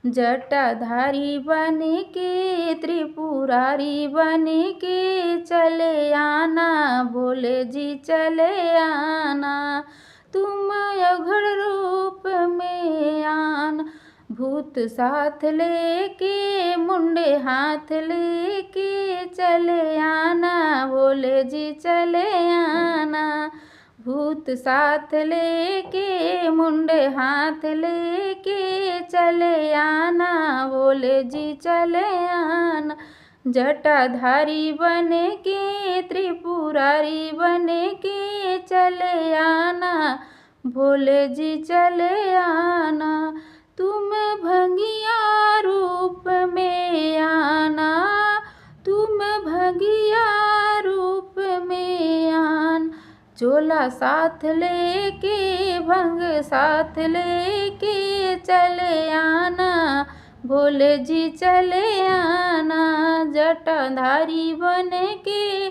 जटाधारी बन के त्रिपुरारी बन के चले आना, भोले जी चले आना। तुम अघड़ रूप में आना, भूत साथ लेके मुंडे हाथ लेके चले आना, भोले जी चले आना। भूत साथ लेके मुंडे हाथ लेके चले आना, भोले जी चले आना। जटाधारी बने के त्रिपुरारी बने के चले आना, भोले जी चले आना। तुम भंगिया रूप में आना, तुम भंगिया रूप में आना। चोला साथ लेके भंग साथ लेके चले आना, भोले जी चले आना। जटाधारी बन के